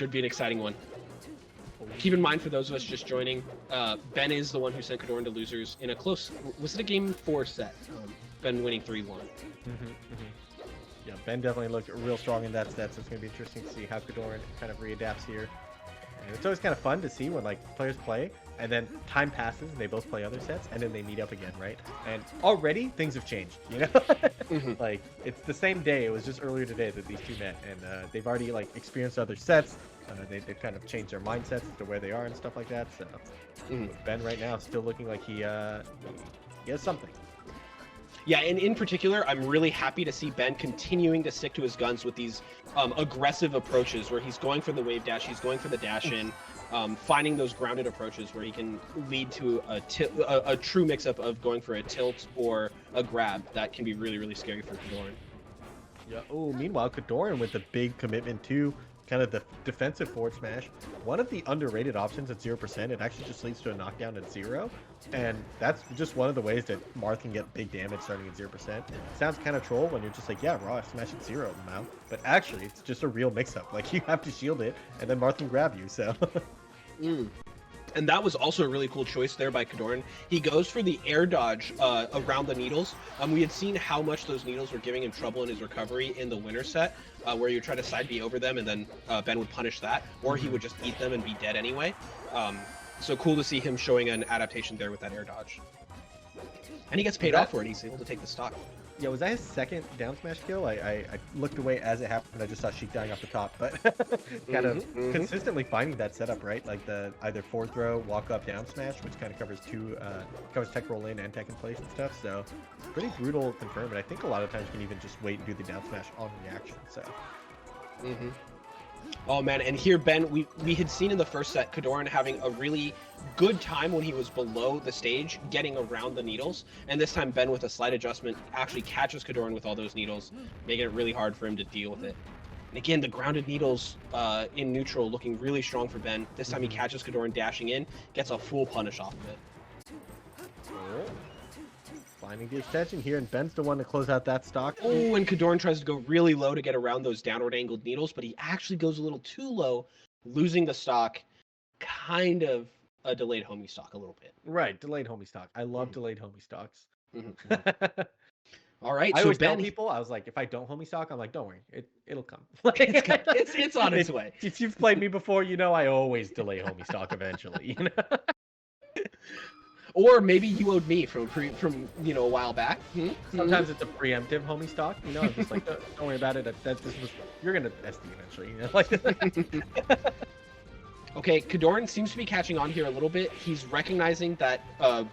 should be an exciting one. Keep in mind, for those of us just joining, Ben is the one who sent KoDoRiN to losers in a close... Was it a game 4 set? Ben winning 3-1. Yeah, Ben definitely looked real strong in that set, so it's going to be interesting to see how KoDoRiN kind of readapts here. And it's always kind of fun to see when like players play, and then time passes, and they both play other sets, and then they meet up again, right? And already things have changed, you know? Like, it's the same day, it was just earlier today that these two met, and they've already like experienced other sets. They've kind of changed their mindsets as to where they are and stuff like that. So Ben right now is still looking like he has something. Yeah, and in particular, I'm really happy to see Ben continuing to stick to his guns with these aggressive approaches where he's going for the wave dash, he's going for the dash in, finding those grounded approaches where he can lead to a true mix-up of going for a tilt or a grab. That can be really, really scary for KoDoRiN. Yeah. Oh, meanwhile, KoDoRiN with the big commitment to kind of the defensive forward smash. One of the underrated options at 0%, it actually just leads to a knockdown at 0. And that's just one of the ways that Marth can get big damage starting at 0%. Sounds kind of troll when you're just like, yeah, raw smash at 0 now. But actually, it's just a real mix-up. Like, you have to shield it, and then Marth can grab you, so... And that was also a really cool choice there by KoDoRiN. He goes for the air dodge around the needles. We had seen how much those needles were giving him trouble in his recovery in the winner set, where you try to side B over them and then Ben would punish that, or he would just eat them and be dead anyway. So cool to see him showing an adaptation there with that air dodge. And he gets paid off for it. He's able to take the stock. Yeah, was that his second down smash kill? I looked away as it happened. I just saw Sheik dying off the top, but kind of consistently finding that setup, right? Like the either forward throw, walk up, down smash, which kind of covers covers tech roll in and tech in place and stuff. So pretty brutal confirm. But I think a lot of times you can even just wait and do the down smash on reaction. So. Oh man, and here Ben, we had seen in the first set KoDoRiN having a really good time when he was below the stage, getting around the needles, and this time Ben with a slight adjustment actually catches KoDoRiN with all those needles, making it really hard for him to deal with it. And again, the grounded needles in neutral looking really strong for Ben. This time he catches KoDoRiN dashing in, gets a full punish off of it. Finding the extension here, and Ben's the one to close out that stock. Oh, and KoDoRiN tries to go really low to get around those downward angled needles, but he actually goes a little too low, losing the stock. Kind of a delayed homie stock a little bit. Right, delayed homie stock. I love delayed homie stocks. All right, I so always Ben, tell people, I was like, if I don't homie stock, I'm like, don't worry, it'll come. it's on its way. If you've played me before, you know I always delay homie stock eventually. You know? Or maybe you owed me from a while back. Sometimes it's a preemptive homie stock. You know, I'm just like, don't worry about it. You're gonna SD eventually. You know, like. Okay, KoDoRiN seems to be catching on here a little bit. He's recognizing that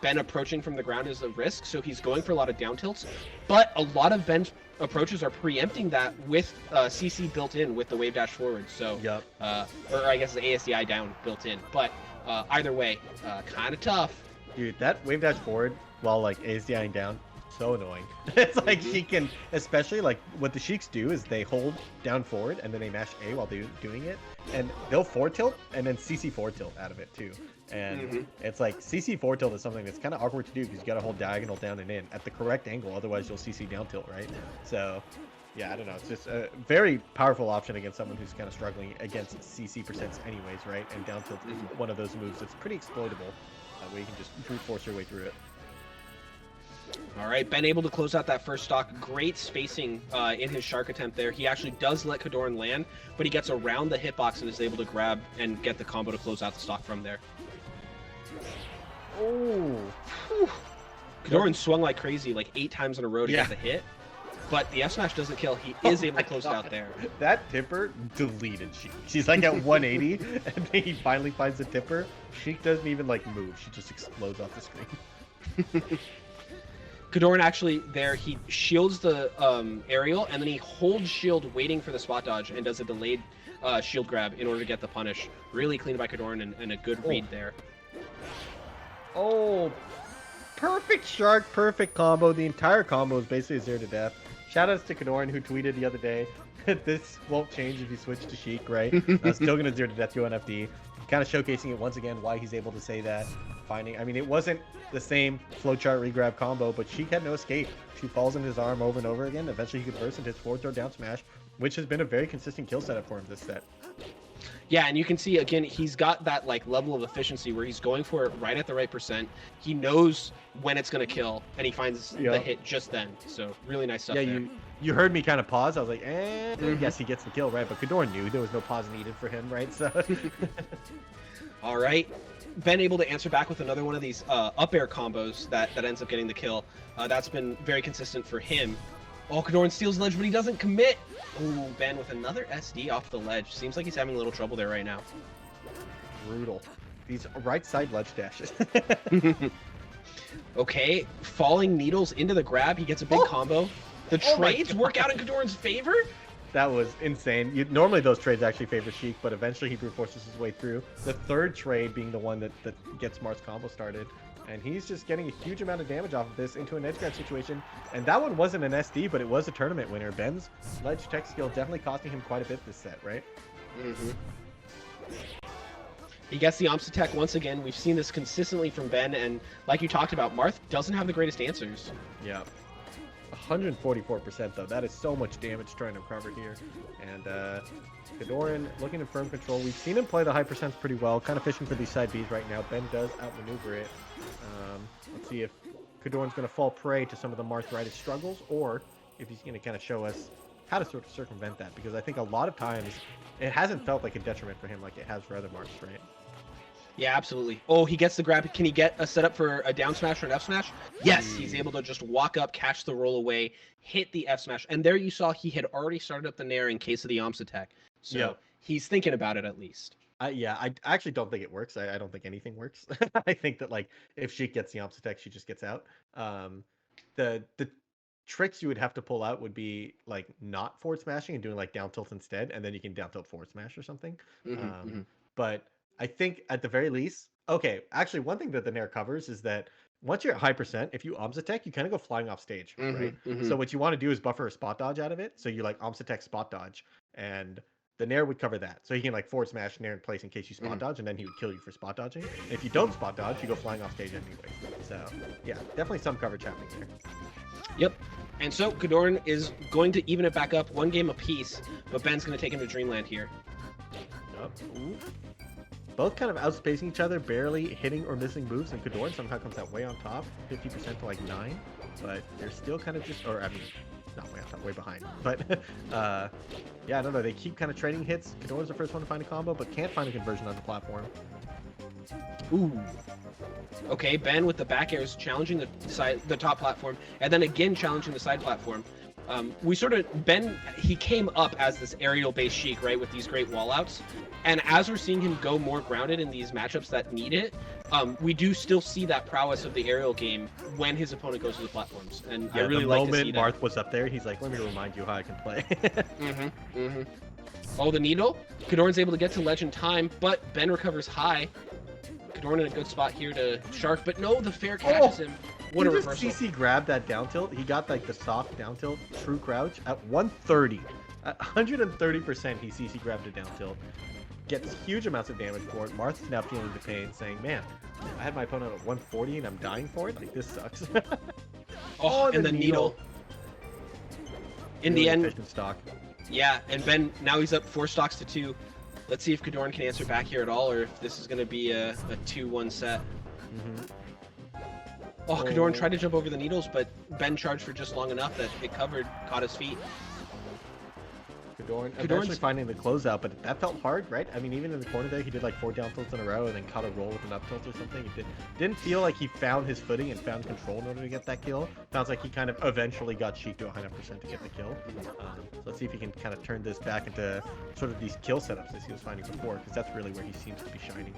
Ben approaching from the ground is a risk, so he's going for a lot of down tilts. But a lot of Ben's approaches are preempting that with CC built in with the wave dash forward. So, or I guess the ASDI down built in. But either way, kind of tough. Dude, that wave dash forward while like ASDIing down, so annoying. It's like she can, especially like what the Sheiks do is they hold down forward and then they mash A while they're doing it, and they'll forward tilt and then CC forward tilt out of it too. And it's like CC forward tilt is something that's kind of awkward to do because you got to hold diagonal down and in at the correct angle, otherwise you'll CC down tilt, right? So yeah, I don't know. It's just a very powerful option against someone who's kind of struggling against CC percents anyways, right? And down tilt is one of those moves that's pretty exploitable. Where you can just brute force your way through it. All right, Ben able to close out that first stock. Great spacing in his shark attempt there. He actually does let KoDoRiN land, but he gets around the hitbox and is able to grab and get the combo to close out the stock from there. Oh, KoDoRiN swung like crazy, like 8 times in a row to get the hit. But the F smash doesn't kill. He is able to close it out there. That tipper deleted Sheik. She's like at 180, and then he finally finds the tipper. Sheik doesn't even like move. She just explodes off the screen. KoDoRiN actually there, he shields the aerial, and then he holds shield waiting for the spot dodge and does a delayed shield grab in order to get the punish. Really clean by KoDoRiN and a good read there. Oh, perfect shark, perfect combo. The entire combo is basically 0 to death. Shoutouts to KoDoRiN who tweeted the other day, this won't change if you switch to Sheik, right? Still going to 0 to death you NFD. Kind of showcasing it once again why he's able to say that. I mean, it wasn't the same flowchart regrab combo, but Sheik had no escape. She falls in his arm over and over again. Eventually he could burst into his forward throw down smash, which has been a very consistent kill setup for him this set. Yeah, and you can see again, he's got that like level of efficiency where he's going for it right at the right percent. He knows when it's gonna kill, and he finds the hit just then. So really nice stuff. Yeah, there. you heard me kind of pause. I was like, yes, he gets the kill, right? But KoDoRiN knew there was no pause needed for him, right? So. All right. Ben able to answer back with another one of these up air combos that ends up getting the kill. That's been very consistent for him. Oh, KoDoRiN steals ledge, but he doesn't commit. Ooh, Ben with another SD off the ledge. Seems like he's having a little trouble there right now. Brutal. These right side ledge dashes. Okay, falling needles into the grab. He gets a big combo. The trades work out in KoDoRiN's favor? That was insane. Normally those trades actually favor Sheik, but eventually he brute forces his way through. The third trade being the one that gets Marth's combo started. And he's just getting a huge amount of damage off of this into an edge guard situation. And that one wasn't an SD, but it was a tournament winner. Ben's ledge tech skill definitely costing him quite a bit this set, right? Mm-hmm. He gets the Omps attack once again. We've seen this consistently from Ben, and like you talked about, Marth doesn't have the greatest answers. Yeah. 144% though. That is so much damage trying to recover here. And KoDoRiN looking in firm control. We've seen him play the high percents pretty well, kind of fishing for these side Bs right now. Ben does outmaneuver it. Let's see if KoDoRiN's going to fall prey to some of the Marth-righted struggles, or if he's going to kind of show us how to sort of circumvent that, because I think a lot of times it hasn't felt like a detriment for him like it has for other Marths, right? Yeah, absolutely. Oh, he gets the grab. Can he get a setup for a down smash or an F smash? Yes, he's able to just walk up, catch the roll away, hit the F smash. And there you saw he had already started up the nair in case of the Omps attack. So he's thinking about it at least. Yeah, I actually don't think it works. I don't think anything works. I think that like if Sheik gets the Omps attack, she just gets out. The tricks you would have to pull out would be like not forward smashing and doing like down tilt instead, and then you can down tilt forward smash or something. But I think at the very least, okay, actually one thing that the Nair covers is that once you're at high percent, if you Omps attack, you kind of go flying off stage, right? So what you want to do is buffer a spot dodge out of it. So you like Omps attack spot dodge, and the Nair would cover that. So he can like forward smash Nair in place in case you spot dodge, and then he would kill you for spot dodging. And if you don't spot dodge, you go flying off stage anyway. So yeah, definitely some coverage happening there. Yep. And so KoDoRiN is going to even it back up one game apiece, but Ben's going to take him to Dreamland here. Yep. Ooh. Both kind of outspacing each other, barely hitting or missing moves, and KoDoRiN somehow comes out way on top, 50% to like 9, but they're still kind of just, or I mean, not way on top, way behind. But yeah, I don't know, they keep kind of trading hits. KoDoRiN's the first one to find a combo, but can't find a conversion on the platform. Ooh. Okay, Ben with the back airs challenging the top platform, and then again challenging the side platform. We sort of, Ben, he came up as this aerial-based Sheik, right, with these great wall-outs. And as we're seeing him go more grounded in these matchups that need it, we do still see that prowess of the aerial game when his opponent goes to the platforms. And yeah, I really like to see that. The moment Marth was up there, he's like, let me remind you how I can play. Oh, the needle? KoDoRiN's able to get to ledge in time, but Ben recovers high. KoDoRiN in a good spot here to Shark, but no, the fair catches him. What a reversal. CC grabbed that down tilt. He got like the soft down tilt, true crouch at 130. At 130% he CC grabbed a down tilt. Gets huge amounts of damage for it. Marth's now feeling the pain, saying, man, I had my opponent at 140 and I'm dying for it? Like, this sucks. Oh, and the needle. In really the end, efficient stock. Yeah, and Ben, now he's up 4 stocks to 2. Let's see if KoDoRiN can answer back here at all, or if this is going to be a 2-1 set. Oh, KoDoRiN tried to jump over the needles, but Ben charged for just long enough that it covered, caught his feet. KoDoRiN eventually finding the closeout, but that felt hard, right? I mean, even in the corner there, he did like 4 down tilts in a row and then caught a roll with an up tilt or something. It didn't feel like he found his footing and found control in order to get that kill. Sounds like he kind of eventually got Sheik to 100% to get the kill. So let's see if he can kind of turn this back into sort of these kill setups as he was finding before, because that's really where he seems to be shining.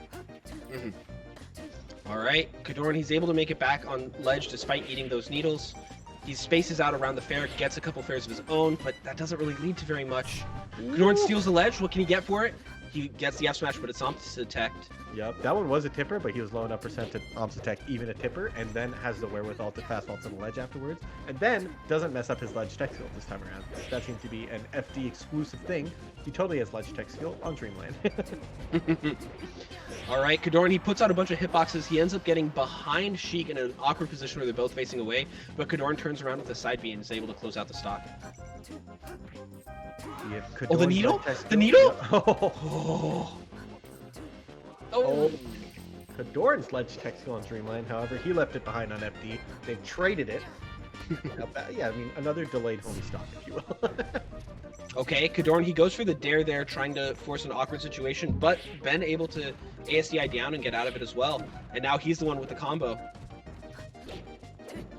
All right, KoDoRiN, he's able to make it back on ledge despite eating those needles. He spaces out around the fair, gets a couple fairs of his own, but that doesn't really lead to very much. KoDoRiN steals the ledge. What can he get for it? He gets the F smash, but it's Omps detect. Yep, that one was a tipper, but he was low enough percent to Omps detect even a tipper, and then has the wherewithal to fast vault to the ledge afterwards, and then doesn't mess up his ledge tech skill this time around. That seems to be an FD exclusive thing. He totally has ledge tech skill on Dreamland. All right, KoDoRiN, he puts out a bunch of hitboxes. He ends up getting behind Sheik in an awkward position where they're both facing away, but KoDoRiN turns around with a side B and is able to close out the stock. Oh, the needle? The needle? Oh. Oh. KoDoRiN's ledge tech skill on Dreamland, however, he left it behind on FD. They've traded it. Yeah, I mean, another delayed homie stock, if you will. Okay, KoDoRiN, he goes for the dare there, trying to force an awkward situation, but Ben able to ASDI down and get out of it as well. And now he's the one with the combo.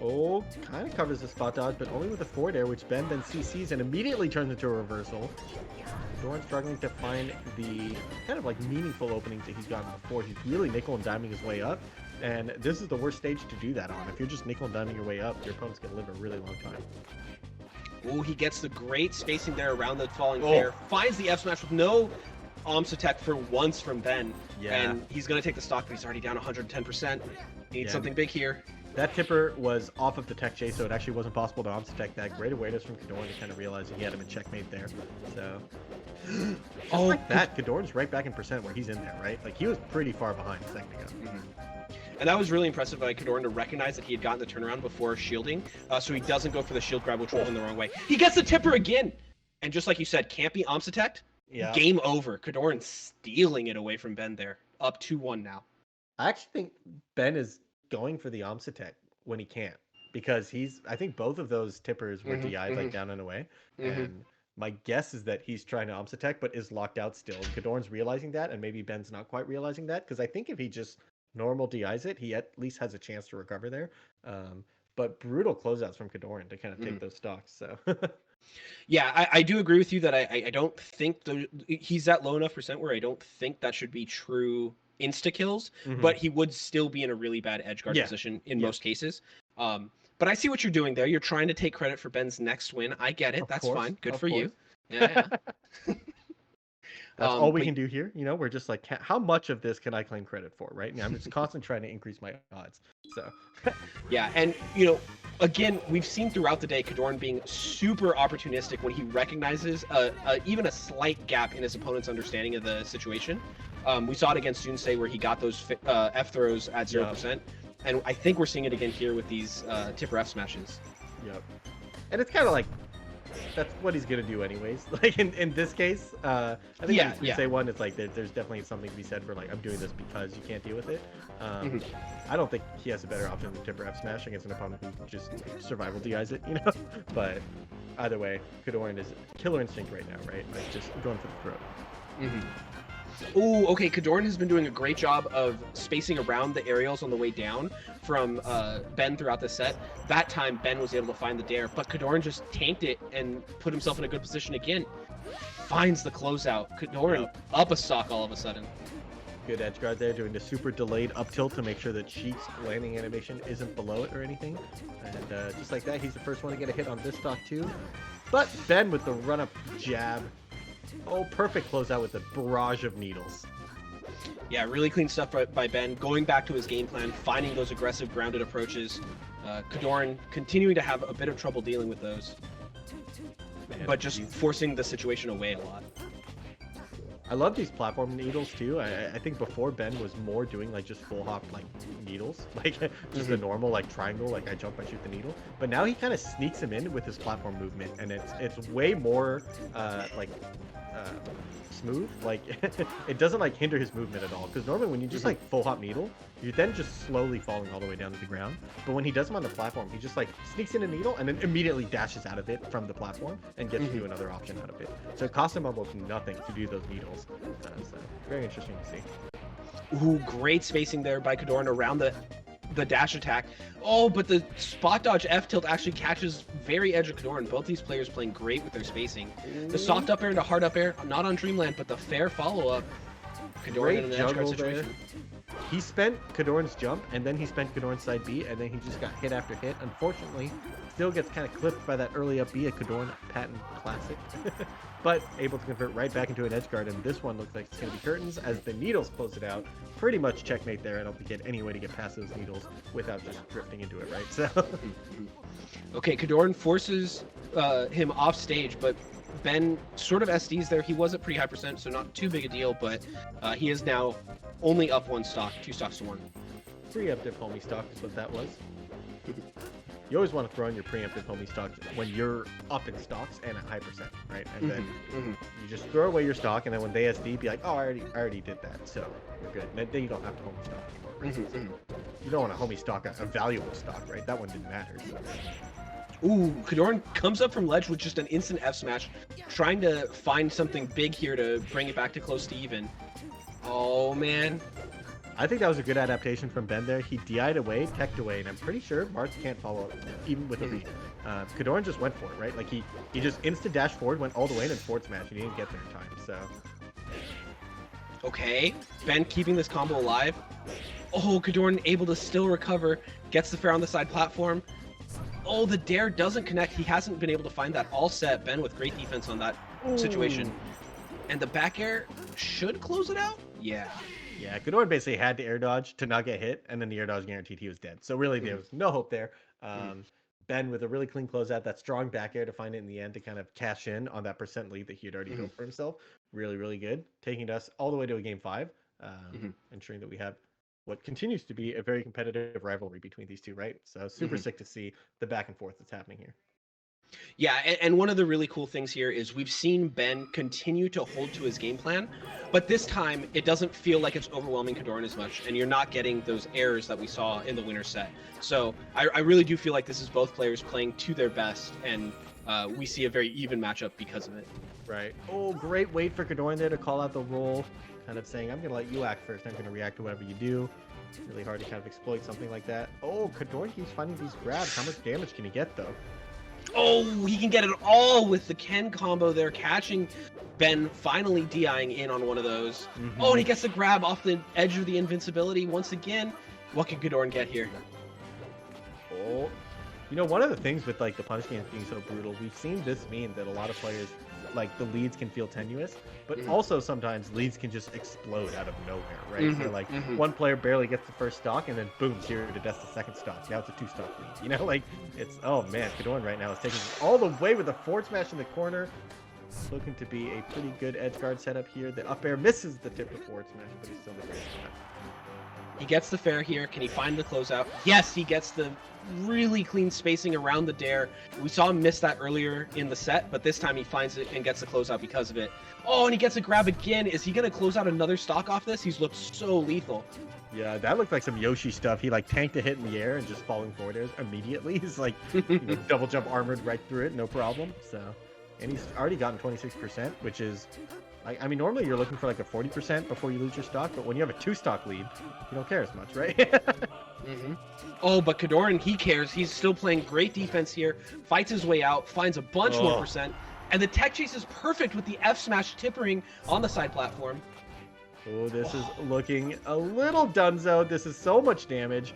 Oh, kind of covers the spot dodge, but only with a forward air, which Ben then CCs and immediately turns into a reversal. KoDoRiN struggling to find the kind of like meaningful openings that he's gotten before. He's really nickel and diming his way up, and this is the worst stage to do that on. If you're just nickel and diming your way up, your opponent's gonna live a really long time. Oh, he gets the great spacing there around the falling fair. Finds the F smash with no OMS attack for once from Ben. Yeah. And he's going to take the stock, but he's already down 110%. Needs something big here. That tipper was off of the tech chase, so it actually wasn't possible to OMS attack that. Great awareness from KoDoRiN to kind of realize he had him in checkmate there. So, just like that, KoDoRiN's right back in percent where he's in there, right? Like, he was pretty far behind a second ago. And that was really impressive by KoDoRiN to recognize that he had gotten the turnaround before shielding, so he doesn't go for the shield grab, which rolled in the wrong way. He gets the tipper again! And just like you said, can't be OMS attacked. Yeah. Game over. KoDoRiN stealing it away from Ben there. Up 2-1 now. I actually think Ben is going for the OMS attack when he can't, because I think both of those tippers were DI'd like down and away, and my guess is that he's trying to OMS attack but is locked out still. KoDoRiN's realizing that, and maybe Ben's not quite realizing that, because I think if he just normal DIs it, he at least has a chance to recover there. But brutal closeouts from KoDoRiN to kind of take those stocks. So yeah, I do agree with you that I don't think he's at low enough percent where I don't think that should be true insta kills, but he would still be in a really bad edge guard position in most cases. But I see what you're doing there. You're trying to take credit for Ben's next win. I get it. That's fine. Good for you. Yeah. That's all we can do here. You know, we're just like, how much of this can I claim credit for, right? Now I'm just constantly trying to increase my odds. So, yeah, and you know, again, we've seen throughout the day KoDoRiN being super opportunistic when he recognizes even a slight gap in his opponent's understanding of the situation. We saw it against Junsei where he got those F throws at 0%, and I think we're seeing it again here with these tipper F smashes. Yep, and it's kind of like, that's what he's gonna do anyways. Like in this case, I think in the Junsei one, it's like there's definitely something to be said for like, I'm doing this because you can't deal with it. I don't think he has a better option than tipper F smash against an opponent who just survival DIs it, you know. But either way, KoDoRiN is killer instinct right now, right? Like just going for the throat. Ooh, okay, KoDoRiN has been doing a great job of spacing around the aerials on the way down from Ben throughout the set. That time, Ben was able to find the dare, but KoDoRiN just tanked it and put himself in a good position again. Finds the closeout. KoDoRiN up a stock all of a sudden. Good edge guard there, doing the super delayed up tilt to make sure that Sheik's landing animation isn't below it or anything. And just like that, he's the first one to get a hit on this stock too. But Ben with the run-up jab. Oh, perfect closeout with a barrage of needles. Yeah, really clean stuff by Ben. Going back to his game plan, finding those aggressive grounded approaches. KoDoRiN continuing to have a bit of trouble dealing with those. Man, but just forcing the situation away a lot. I love these platform needles too. I think before Ben was more doing like just full hop like needles, like just a normal like triangle, like I jump, I shoot the needle. But now he kind of sneaks him in with his platform movement, and it's way more smooth. Like it doesn't like hinder his movement at all. Because normally when you just like full hop needle, you're then just slowly falling all the way down to the ground. But when he does them on the platform, he just like sneaks in a needle and then immediately dashes out of it from the platform and gets you another option out of it. So it costs him almost nothing to do those needles. So very interesting to see. Ooh, great spacing there by KoDoRiN around the dash attack. Oh, but the spot dodge F tilt actually catches very edge of KoDoRiN. Both these players playing great with their spacing. The soft up air into hard up air, not on Dreamland, but the fair follow up. KoDoRiN in an edge guard situation. He spent KoDoRiN's jump, and then he spent KoDoRiN's side B, and then he just got hit after hit. Unfortunately, still gets kind of clipped by that early up B, a KoDoRiN patent classic. But able to convert right back into an edge guard, and this one looks like it's going to be curtains as the needles close it out. Pretty much checkmate there. I don't think he had any way to get past those needles without just drifting into it, right? So, okay, KoDoRiN forces him off stage, but Ben sort of SDs there. He was at pretty high percent, so not too big a deal, but he is now only up one stock, 2 stocks to 1. Preemptive homie stock is what that was. you always want to throw in your preemptive homie stocks when you're up in stocks and at high percent, right? And then you just throw away your stock, and then when they SD, be like, oh, I already did that, so you're good. And then you don't have to homie stock anymore, right? You don't want to homie stock a valuable stock, right? That one didn't matter. So. Ooh, KoDoRiN comes up from ledge with just an instant F smash, trying to find something big here to bring it back to close to even. Oh, man. I think that was a good adaptation from Ben there. He DI'd away, teched away, and I'm pretty sure Marth can't follow up, even with a read. KoDoRiN just went for it, right? Like, he just insta-dash forward, went all the way, and then forward smash, and he didn't get there in time, so... Okay, Ben keeping this combo alive. Oh, KoDoRiN able to still recover, gets the fair on the side platform. Oh, the dare doesn't connect. He hasn't been able to find that all set. Ben with great defense on that situation. And the back air should close it out? Yeah. Yeah, KoDoRiN basically had to air dodge to not get hit, and then the air dodge guaranteed he was dead. So really, there was no hope there. Ben with a really clean closeout, that strong back air to find it in the end to kind of cash in on that percent lead that he had already built for himself. Really, really good. Taking us all the way to a game 5, ensuring that we have what continues to be a very competitive rivalry between these two, right? So super sick to see the back and forth that's happening here. Yeah, and one of the really cool things here is we've seen Ben continue to hold to his game plan, but this time it doesn't feel like it's overwhelming KoDoRiN as much, and you're not getting those errors that we saw in the winner set. So I really do feel like this is both players playing to their best, and we see a very even matchup because of it. Right. Oh, great wait for KoDoRiN there to call out the roll, kind of saying, I'm going to let you act first, I'm going to react to whatever you do. It's really hard to kind of exploit something like that. Oh, KoDoRiN keeps finding these grabs. How much damage can he get, though? Oh, he can get it all with the Ken combo there, catching Ben finally DIing in on one of those. Oh, and he gets the grab off the edge of the invincibility once again. What can KoDoRiN get here? Oh, you know, one of the things with like the punish games being so brutal, we've seen this mean that a lot of players, like the leads can feel tenuous, but also sometimes leads can just explode out of nowhere, right? So like one player barely gets the first stock and then boom, 0 to death the second stock. Now it's a 2-stock lead, you know, like it's, oh man, KoDoRiN right now is taking it all the way with a forward smash in the corner. Looking to be a pretty good edge guard setup here. The up air misses the tip of forward smash, but he's still the great spot. He gets the fair here. Can he find the closeout? Yes, he gets the really clean spacing around the dare. We saw him miss that earlier in the set, but this time he finds it and gets the closeout because of it. Oh, and he gets a grab again. Is he going to close out another stock off this? He's looked so lethal. Yeah, that looked like some Yoshi stuff. He like tanked a hit in the air and just falling forward airs immediately. He's like double jump armored right through it, no problem. So, and he's already gotten 26%, which is, I mean, normally you're looking for like a 40% before you lose your stock, but when you have a 2-stock lead, you don't care as much, right? Oh, but KoDoRiN, he cares. He's still playing great defense here, fights his way out, finds a bunch more percent, and the tech chase is perfect with the F smash tippering on the side platform. Oh, this is looking a little dunzo. This is so much damage.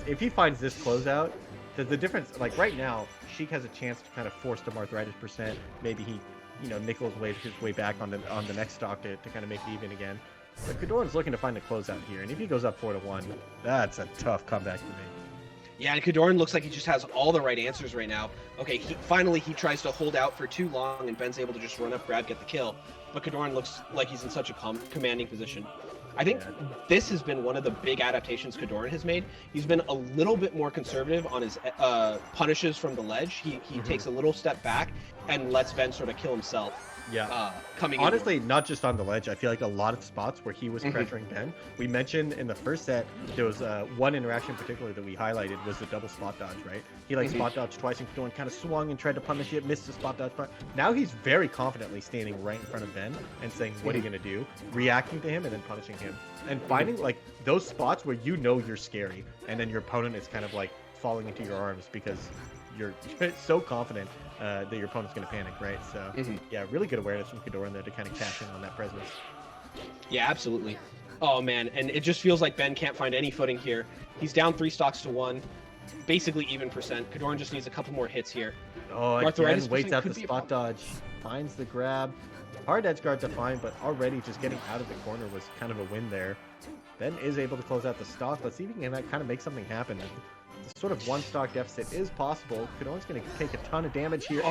If he finds this closeout, the difference, like right now, Sheik has a chance to kind of force the arthritis percent. Maybe he, you know, nickels his way back on the next stock to kind of make it even again. But KoDoRiN's looking to find a closeout here, and if he goes up 4-1, that's a tough comeback to make. Yeah, and KoDoRiN looks like he just has all the right answers right now. Okay, finally he tries to hold out for too long, and Ben's able to just run up, grab, get the kill. But KoDoRiN looks like he's in such a commanding position. I think this has been one of the big adaptations KoDoRiN has made. He's been a little bit more conservative on his punishes from the ledge. He takes a little step back and lets Ben sort of kill himself. Yeah. Coming honestly, in. not just on the ledge. I feel like a lot of spots where he was pressuring Ben. We mentioned in the first set, there was one interaction in particular that we highlighted was the double spot dodge, right? He like spot dodged twice and KoDoRiN kind of swung and tried to punish it, missed the spot dodge. Now he's very confidently standing right in front of Ben and saying, what are you going to do? Reacting to him and then punishing him. And finding like those spots where you know you're scary and then your opponent is kind of like falling into your arms because you're so confident that your opponent's going to panic, right? So, yeah, really good awareness from KoDoRiN there to kind of cash in on that presence. Yeah, absolutely. Oh, man, and it just feels like Ben can't find any footing here. He's down 3 stocks to 1, basically even percent. KoDoRiN just needs a couple more hits here. Oh, again, waits out the spot dodge, finds the grab. Hard edge guard to find, but already just getting out of the corner was kind of a win there. Ben is able to close out the stock. Let's see if he can kind of make something happen. Sort of 1-stock deficit is possible. KoDoRiN's going to take a ton of damage here.